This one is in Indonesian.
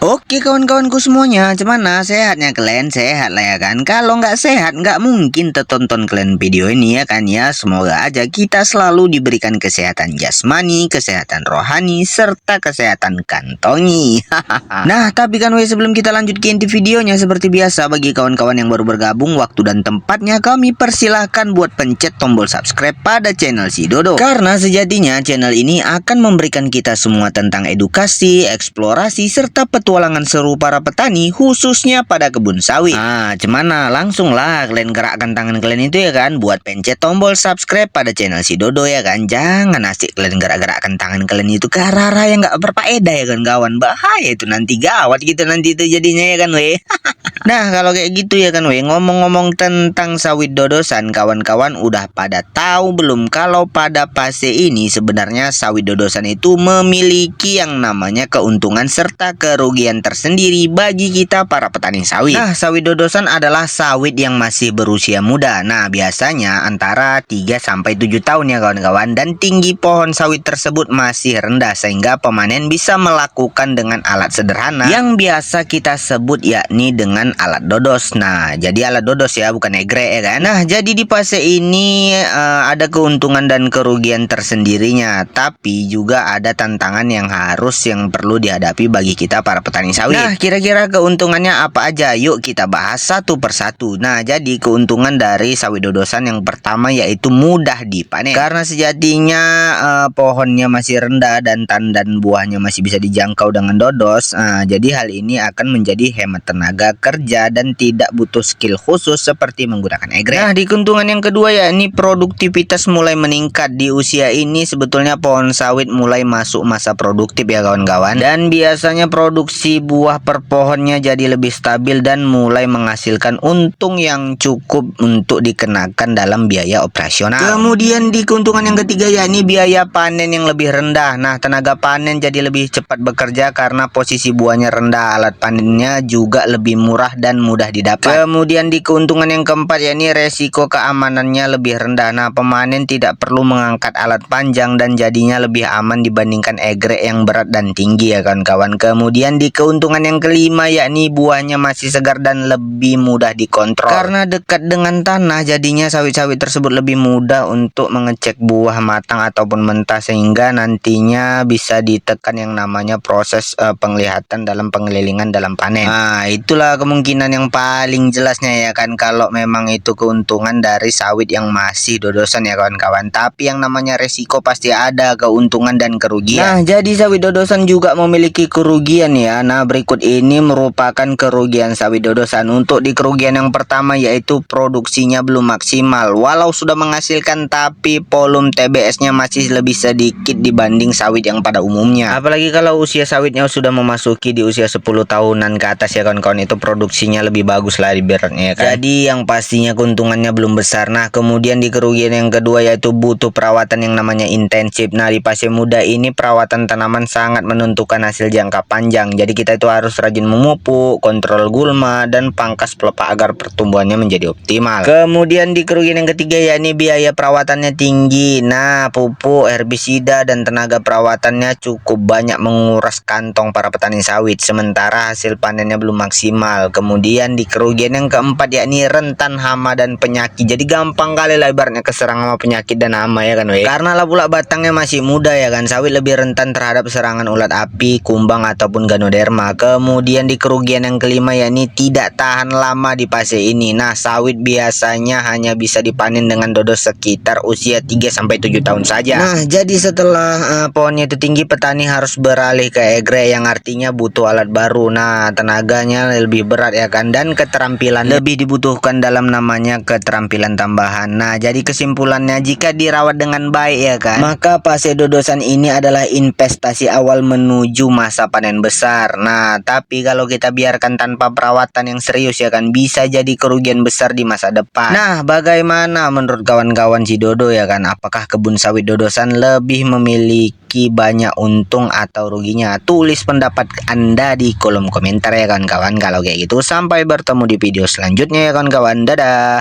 Oke kawan-kawanku semuanya, gimana sehatnya kalian? Sehat lah ya kan? Kalau nggak sehat nggak mungkin tertonton kalian video ini ya kan ya. Semoga aja kita selalu diberikan kesehatan jasmani, kesehatan rohani, serta kesehatan kantongi. Nah tapi kan sebelum kita lanjut ke inti videonya, seperti biasa bagi kawan-kawan yang baru bergabung, waktu dan tempatnya kami persilahkan buat pencet tombol subscribe pada channel si Dodo. Karena sejatinya channel ini akan memberikan kita semua tentang edukasi, eksplorasi, serta petualangan seru para petani khususnya pada kebun sawit. Nah, gimana? Langsung lah kalian gerakkan tangan kalian itu ya kan buat pencet tombol subscribe pada channel si Dodo ya kan. Jangan asik kalian gerak-gerakkan tangan kalian itu ke arah-arah yang nggak berfaedah ya kan kawan. Bahaya itu nanti, gawat gitu nanti itu jadinya ya kan weh. Nah kalau kayak gitu ya kan weh, ngomong-ngomong tentang sawit dodosan, kawan-kawan udah pada tahu belum kalau pada fase ini sebenarnya sawit dodosan itu memiliki yang namanya keuntungan serta kerugian tersendiri bagi kita para petani sawit. Nah sawit dodosan adalah sawit yang masih berusia muda. Nah biasanya antara 3-7 tahun ya kawan-kawan, dan tinggi pohon sawit tersebut masih rendah sehingga pemanen bisa melakukan dengan alat sederhana yang biasa kita sebut yakni dengan alat dodos. Nah jadi alat dodos ya, bukan egrek ya kan. Nah jadi di fase ini ada keuntungan dan kerugian tersendirinya, tapi juga ada tantangan yang perlu dihadapi bagi kita para petani sawit. Nah kira-kira keuntungannya apa aja? Yuk kita bahas satu persatu. Nah jadi keuntungan dari sawit dodosan yang pertama yaitu mudah dipanen, karena sejatinya pohonnya masih rendah dan tandan buahnya masih bisa dijangkau dengan dodos. Jadi hal ini akan menjadi hemat tenaga kerja dan tidak butuh skill khusus seperti menggunakan egrek. Nah di keuntungan yang kedua yakni produktivitas mulai meningkat. Di usia ini sebetulnya pohon sawit mulai masuk masa produktif ya kawan-kawan, dan biasanya produksi buah per pohonnya jadi lebih stabil dan mulai menghasilkan untung yang cukup untuk dikenakan dalam biaya operasional. Kemudian di keuntungan yang ketiga yakni biaya panen yang lebih rendah. Nah tenaga panen jadi lebih cepat bekerja karena posisi buahnya rendah, alat panennya juga lebih murah dan mudah didapat. Kemudian di keuntungan yang keempat yakni resiko keamanannya lebih rendah. Nah pemanen tidak perlu mengangkat alat panjang dan jadinya lebih aman dibandingkan egrek yang berat dan tinggi ya kawan-kawan. Kemudian di keuntungan yang kelima yakni buahnya masih segar dan lebih mudah dikontrol. Karena dekat dengan tanah jadinya sawit-sawit tersebut lebih mudah untuk mengecek buah matang ataupun mentah, sehingga nantinya bisa ditekan yang namanya proses penglihatan dalam pengelilingan dalam panen. Nah itulah kemungkinan yang paling jelasnya ya kan, kalau memang itu keuntungan dari sawit yang masih dodosan ya kawan-kawan. Tapi yang namanya resiko pasti ada keuntungan dan kerugian. Nah jadi sawit dodosan juga memiliki kerugian ya. Nah berikut ini merupakan kerugian sawit dodosan. Untuk di kerugian yang pertama yaitu produksinya belum maksimal. Walau sudah menghasilkan tapi volume TBS-nya masih lebih sedikit dibanding sawit yang pada umumnya. Apalagi kalau usia sawitnya sudah memasuki di usia 10 tahunan ke atas ya kawan-kawan, itu produksinya lebih bagus lah ibaratnya ya kan. Jadi yang pastinya keuntungannya belum besar. Nah kemudian di kerugian yang kedua yaitu butuh perawatan yang namanya intensif. Nah di fase muda ini perawatan tanaman sangat menentukan hasil jangka panjang. Jadi kita itu harus rajin memupuk, kontrol gulma, dan pangkas pelepah agar pertumbuhannya menjadi optimal. Kemudian di kerugian yang ketiga yakni biaya perawatannya tinggi. Nah pupuk, herbisida, dan tenaga perawatannya cukup banyak menguras kantong para petani sawit, sementara hasil panennya belum maksimal. Kemudian di kerugian yang keempat yakni rentan hama dan penyakit. Jadi gampang kali lah ibaratnya keserang sama penyakit dan hama ya kan weh. Karena lah pula batangnya masih muda ya kan, sawit lebih rentan terhadap serangan ulat api, kumbang, ataupun ganoderma. Kemudian di kerugian yang kelima yakni tidak tahan lama di fase ini. Nah sawit biasanya hanya bisa dipanen dengan dodos sekitar usia 3-7 tahun saja. Nah jadi setelah pohonnya itu tinggi, petani harus beralih ke egrek yang artinya butuh alat baru. Nah tenaganya lebih berat ya kan, dan keterampilan lebih dibutuhkan dalam namanya keterampilan tambahan. Nah jadi kesimpulannya, jika dirawat dengan baik ya kan, maka fase dodosan ini adalah investasi awal menuju masa panen besar. Nah tapi kalau kita biarkan tanpa perawatan yang serius ya kan, bisa jadi kerugian besar di masa depan. Nah bagaimana menurut kawan-kawan si Dodo ya kan, apakah kebun sawit dodosan lebih memiliki banyak untung atau ruginya? Tulis pendapat Anda di kolom komentar ya kawan-kawan. Kalau kayak gitu sampai bertemu di video selanjutnya ya kawan-kawan, dadah.